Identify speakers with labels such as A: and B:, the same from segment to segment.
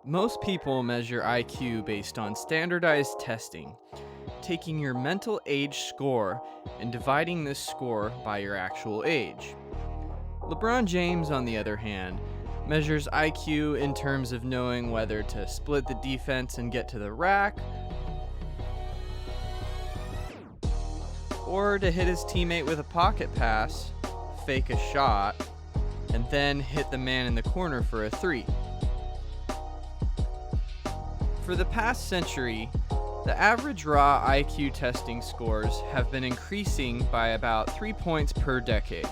A: Most people measure IQ based on standardized testing, taking your mental age score and dividing this score by your actual age. LeBron James, on the other hand, measures IQ in terms of knowing whether to split the defense and get to the rack, or to hit his teammate with a pocket pass, fake a shot, and then hit the man in the corner for a three. For the past century, the average raw IQ testing scores have been increasing by about 3 points per decade.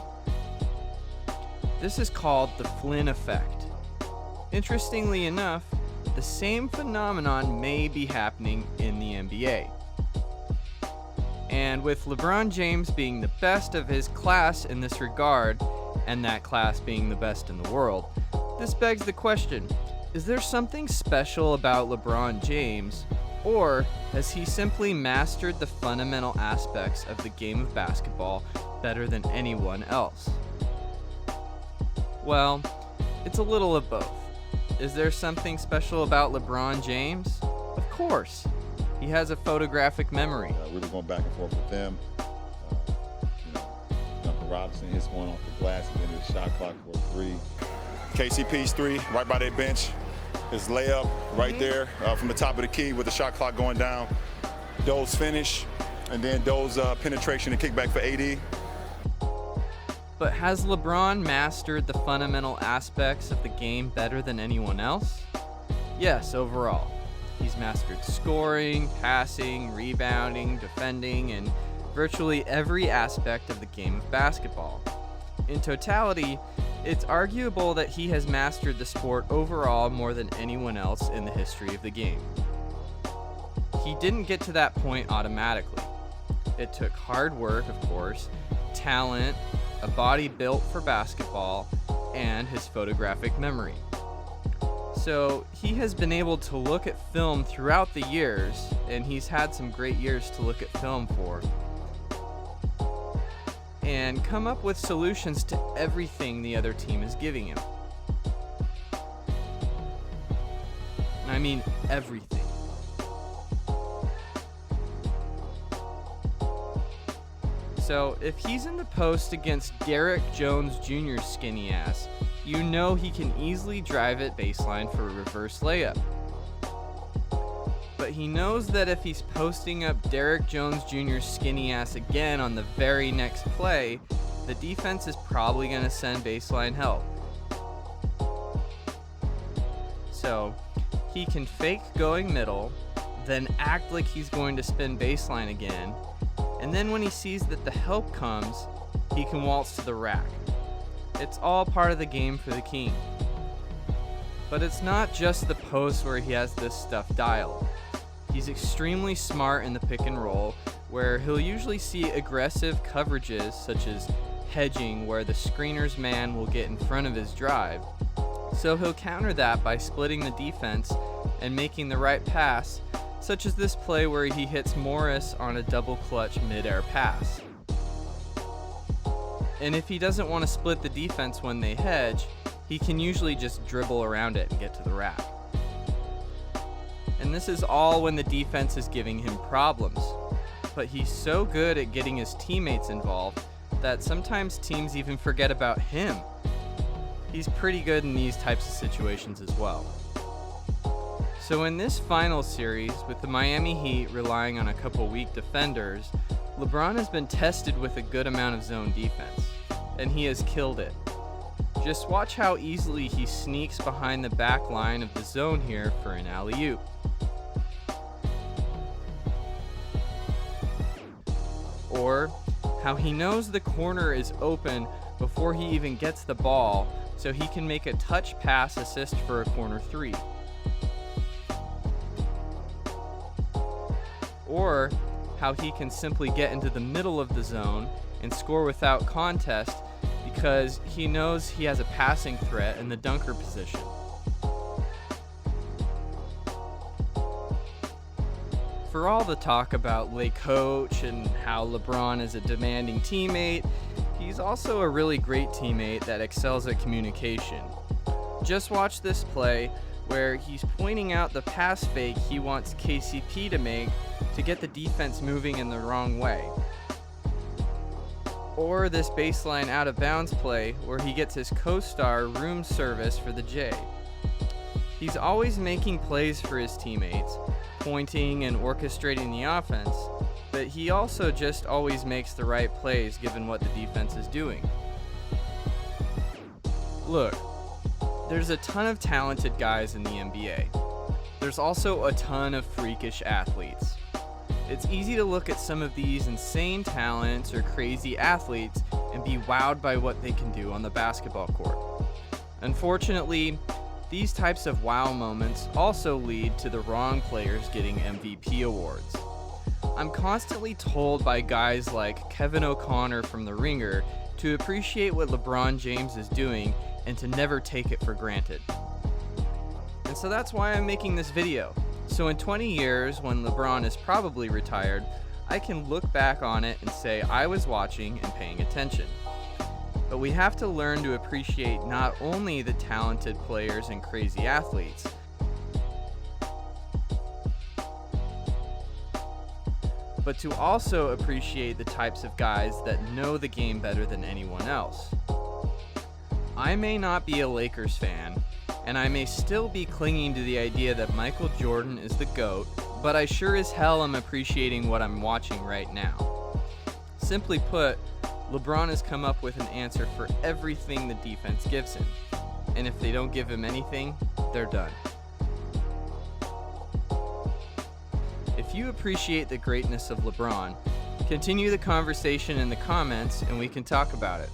A: This is called the Flynn effect. Interestingly enough, the same phenomenon may be happening in the NBA. And with LeBron James being the best of his class in this regard, and that class being the best in the world, this begs the question, is there something special about LeBron James, or has he simply mastered the fundamental aspects of the game of basketball better than anyone else? Well, it's a little of both. Is there something special about LeBron James? Of course. He has a photographic memory.
B: We were going back and forth with them. Duncan Robinson hits one off the glass and then the shot clock for a three. KCP's three right by their bench. His layup right there from the top of the key with the shot clock going down. Doe's finish, and then Doe's penetration and kickback for AD.
A: But has LeBron mastered the fundamental aspects of the game better than anyone else? Yes, overall. He's mastered scoring, passing, rebounding, defending, and virtually every aspect of the game of basketball. In totality, it's arguable that he has mastered the sport overall more than anyone else in the history of the game. He didn't get to that point automatically. It took hard work, of course, talent, a body built for basketball, and his photographic memory. So he has been able to look at film throughout the years, and he's had some great years to look at film for, and come up with solutions to everything the other team is giving him. And I mean everything. So if he's in the post against Derrick Jones Jr.'s skinny ass, you know he can easily drive it baseline for a reverse layup. But he knows that if he's posting up Derrick Jones Jr.'s skinny ass again on the very next play, the defense is probably going to send baseline help. So he can fake going middle, then act like he's going to spin baseline again, and then when he sees that the help comes, he can waltz to the rack. It's all part of the game for the king. But it's not just the post where he has this stuff dialed. He's extremely smart in the pick and roll, where he'll usually see aggressive coverages such as hedging, where the screener's man will get in front of his drive. So he'll counter that by splitting the defense and making the right pass, such as this play where he hits Morris on a double clutch mid-air pass. And if he doesn't want to split the defense when they hedge, he can usually just dribble around it and get to the rack. And this is all when the defense is giving him problems. But he's so good at getting his teammates involved that sometimes teams even forget about him. He's pretty good in these types of situations as well. So in this final series, with the Miami Heat relying on a couple weak defenders, LeBron has been tested with a good amount of zone defense, and he has killed it. Just watch how easily he sneaks behind the back line of the zone here for an alley-oop. Or how he knows the corner is open before he even gets the ball, so he can make a touch pass assist for a corner three. Or how he can simply get into the middle of the zone and score without contest because he knows he has a passing threat in the dunker position. For all the talk about Lay Coach and how LeBron is a demanding teammate, he's also a really great teammate that excels at communication. Just watch this play where he's pointing out the pass fake he wants KCP to make to get the defense moving in the wrong way. Or this baseline out of bounds play where he gets his co-star room service for the J. He's always making plays for his teammates, pointing and orchestrating the offense, but he also just always makes the right plays given what the defense is doing. Look, there's a ton of talented guys in the NBA. There's also a ton of freakish athletes. It's easy to look at some of these insane talents or crazy athletes and be wowed by what they can do on the basketball court. Unfortunately, these types of wow moments also lead to the wrong players getting MVP awards. I'm constantly told by guys like Kevin O'Connor from The Ringer to appreciate what LeBron James is doing and to never take it for granted. And so that's why I'm making this video. So in 20 years, when LeBron is probably retired, I can look back on it and say I was watching and paying attention. But we have to learn to appreciate not only the talented players and crazy athletes, but to also appreciate the types of guys that know the game better than anyone else. I may not be a Lakers fan, and I may still be clinging to the idea that Michael Jordan is the GOAT, but I sure as hell am appreciating what I'm watching right now. Simply put, LeBron has come up with an answer for everything the defense gives him, and if they don't give him anything, they're done. If you appreciate the greatness of LeBron, continue the conversation in the comments and we can talk about it.